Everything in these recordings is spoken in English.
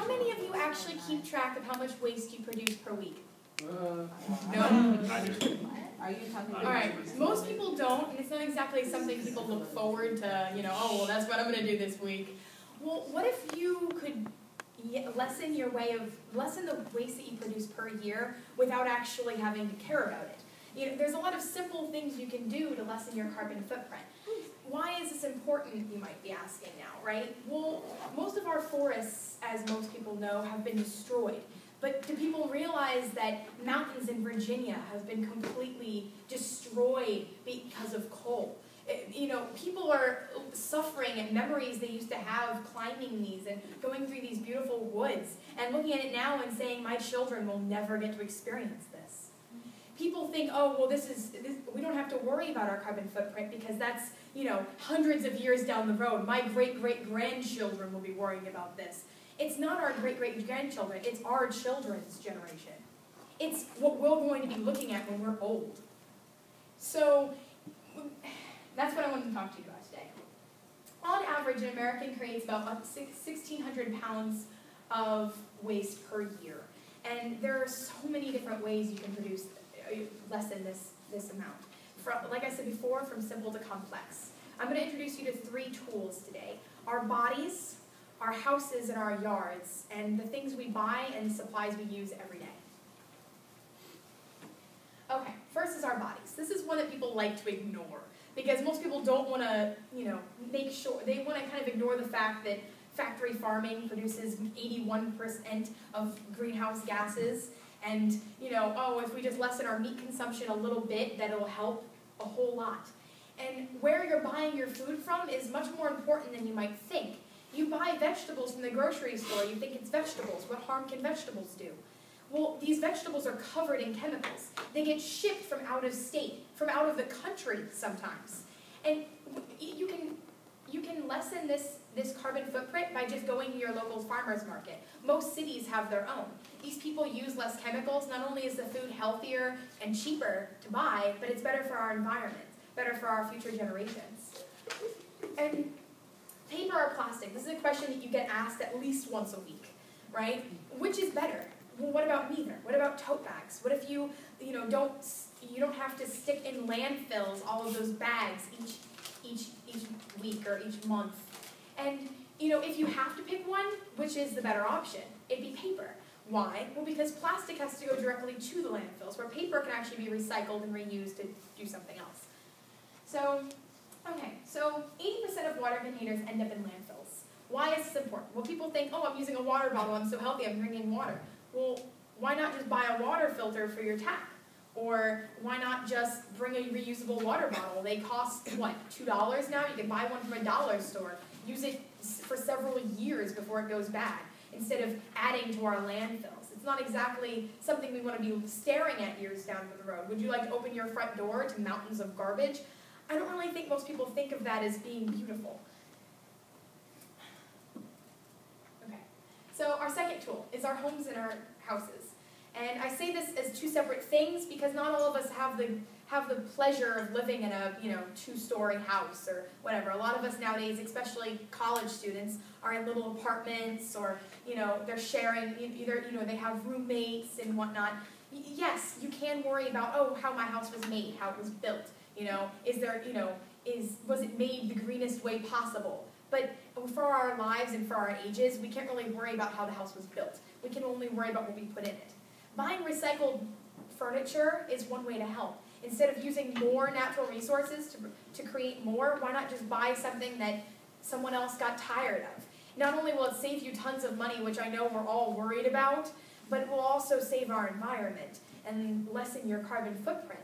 how many of you actually keep track of how much waste you produce per week? No? I do. Are you talking about? Alright, most people don't, and it's not exactly something people look forward to, oh, well, that's what I'm going to do this week. Well, what if you could lessen the waste that you produce per year without actually having to care about it? There's a lot of simple things you can do to lessen your carbon footprint. Why is this important, you might be asking now, right? Well, most of our forests, as most people know, have been destroyed. But do people realize that mountains in Virginia have been completely destroyed because of coal? People are suffering at memories they used to have climbing these and going through these beautiful woods and looking at it now and saying, my children will never get to experience this. People think, oh, well, we don't have to worry about our carbon footprint because that's, hundreds of years down the road. My great-great-grandchildren will be worrying about this. It's not our great-great-grandchildren, it's our children's generation. It's what we're going to be looking at when we're old. So, that's what I wanted to talk to you about today. On average, an American creates about 1,600 pounds of waste per year. And there are so many different ways you can lessen this amount. Like I said before, from simple to complex. I'm going to introduce you to 3 tools today. Our bodies, our houses and our yards, and the things we buy and supplies we use every day. Okay, first is our bodies. This is one that people like to ignore because most people don't want to, make sure, they want to kind of ignore the fact that factory farming produces 81% of greenhouse gases and, oh, if we just lessen our meat consumption a little bit, that'll help a whole lot. And where you're buying your food from is much more important than you might think. You buy vegetables from the grocery store, you think it's vegetables. What harm can vegetables do? Well, these vegetables are covered in chemicals. They get shipped from out of state, from out of the country sometimes. And you can lessen this carbon footprint by just going to your local farmer's market. Most cities have their own. These people use less chemicals. Not only is the food healthier and cheaper to buy, but it's better for our environment, better for our future generations. And paper or plastic? This is a question that you get asked at least once a week, right? Which is better? Well, what about neither? What about tote bags? What if you don't have to stick in landfills all of those bags each week or each month? And if you have to pick one, which is the better option? It'd be paper. Why? Well, because plastic has to go directly to the landfills, where paper can actually be recycled and reused to do something else. So 80% of water containers end up in landfills. Why is this important? Well, people think, oh, I'm using a water bottle, I'm so healthy, I'm drinking water. Well, why not just buy a water filter for your tap? Or why not just bring a reusable water bottle? They cost, what, $2 now? You can buy one from a dollar store. Use it for several years before it goes bad, instead of adding to our landfills. It's not exactly something we want to be staring at years down the road. Would you like to open your front door to mountains of garbage? I don't really think most people think of that as being beautiful. Okay, so our second tool is our homes and our houses. And I say this as 2 separate things because not all of us have the pleasure of living in a 2-story house or whatever. A lot of us nowadays, especially college students, are in little apartments or they're sharing, either they have roommates and whatnot. Yes, you can worry about, oh, how my house was made, how it was built. Was it made the greenest way possible? But for our lives and for our ages, we can't really worry about how the house was built. We can only worry about what we put in it. Buying recycled furniture is one way to help. Instead of using more natural resources to create more, why not just buy something that someone else got tired of? Not only will it save you tons of money, which I know we're all worried about, but it will also save our environment and lessen your carbon footprint.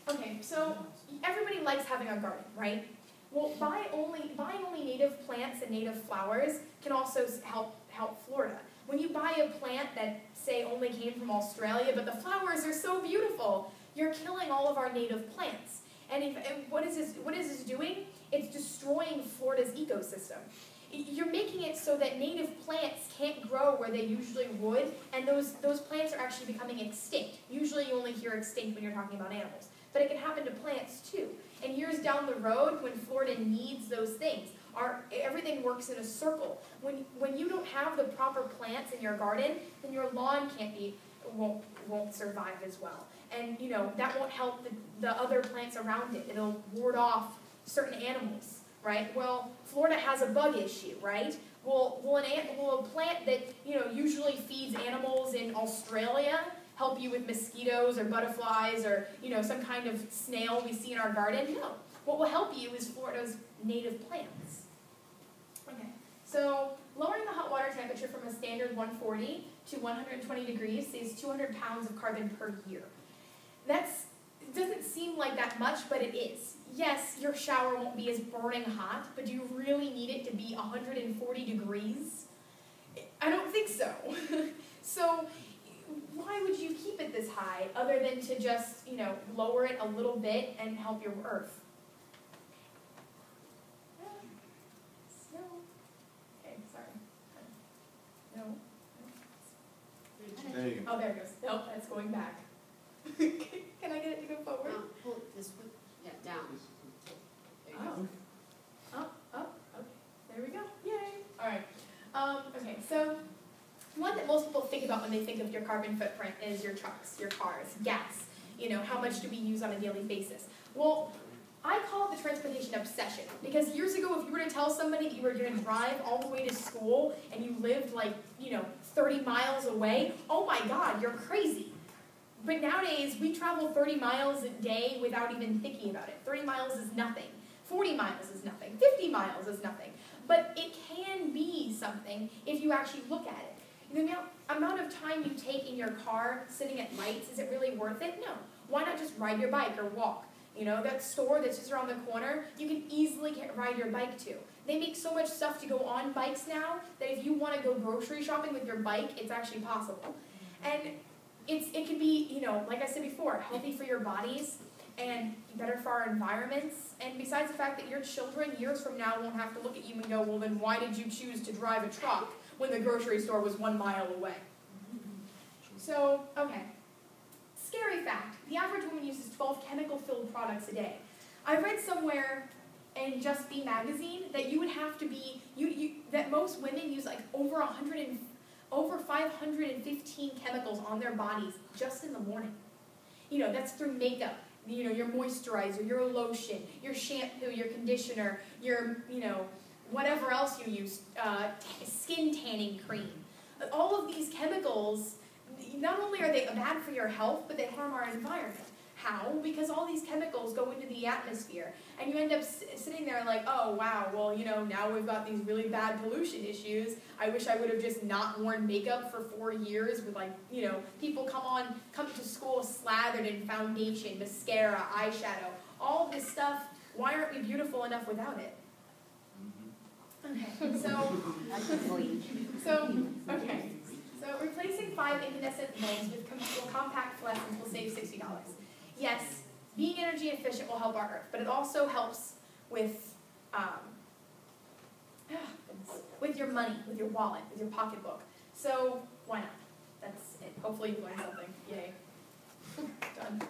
Okay, so everybody likes having a garden, right? Well, buying only native plants and native flowers can also help Florida. When you buy a plant that, say, only came from Australia, but the flowers are so beautiful, you're killing all of our native plants. And what is this doing? It's destroying Florida's ecosystem. You're making it so that native plants can't grow where they usually would, and those plants are actually becoming extinct. Usually you only hear extinct when you're talking about animals. But it can happen to plants too. And years down the road, when Florida needs those things, everything works in a circle. When you don't have the proper plants in your garden, then your lawn won't survive as well. And that won't help the other plants around it. It'll ward off certain animals, right? Well, Florida has a bug issue, right? Will a plant that usually feeds animals in Australia help you with mosquitoes or butterflies or some kind of snail we see in our garden? No. What will help you is Florida's native plants. Okay. So lowering the hot water temperature from a standard 140 to 120 degrees saves 200 pounds of carbon per year. It doesn't seem like that much, but it is. Yes, your shower won't be as burning hot, but do you really need it to be 140 degrees? I don't think so. So why would you keep it this high other than to just, lower it a little bit and help your earth? No. Okay, sorry. No. There you go. Oh, there it goes. Nope, that's going back. Can I get it to go forward? Pull it this way. Yeah, down. There you go. Okay. There we go. Yay. All right. Okay, so one that most people think about when they think of your carbon footprint is your trucks, your cars, gas. How much do we use on a daily basis? Well, I call it the transportation obsession, because years ago, if you were to tell somebody that you were going to drive all the way to school and you lived 30 miles away, oh my God, you're crazy. But nowadays, we travel 30 miles a day without even thinking about it. 30 miles is nothing. 40 miles is nothing. 50 miles is nothing. But it can be something if you actually look at it. The amount of time you take in your car sitting at lights, is it really worth it? No. Why not just ride your bike or walk? That store that's just around the corner, you can easily ride your bike to. They make so much stuff to go on bikes now that if you want to go grocery shopping with your bike, it's actually possible. And it can be, like I said before, healthy for your bodies and better for our environments. And besides the fact that your children years from now won't have to look at you and go, well, then why did you choose to drive a truck when the grocery store was 1 mile away? So, okay. Scary fact, the average woman uses 12 chemical-filled products a day. I read somewhere in Just Be magazine that you would have to be, that most women use over 515 chemicals on their bodies just in the morning. That's through makeup, your moisturizer, your lotion, your shampoo, your conditioner, your, whatever else you use, skin tanning cream. All of these chemicals, not only are they bad for your health, but they harm our environment. How? Because all these chemicals go into the atmosphere, and you end up sitting there like, oh wow, well, now we've got these really bad pollution issues. I wish I would have just not worn makeup for 4 years with people come to school slathered in foundation, mascara, eyeshadow, all this stuff. Why aren't we beautiful enough without it? Okay, so replacing 5 incandescent bulbs with compact fluorescents will save $60. Yes, being energy efficient will help our Earth, but it also helps with your money, with your wallet, with your pocketbook. So why not? That's it. Hopefully you learned something. Yay. Done.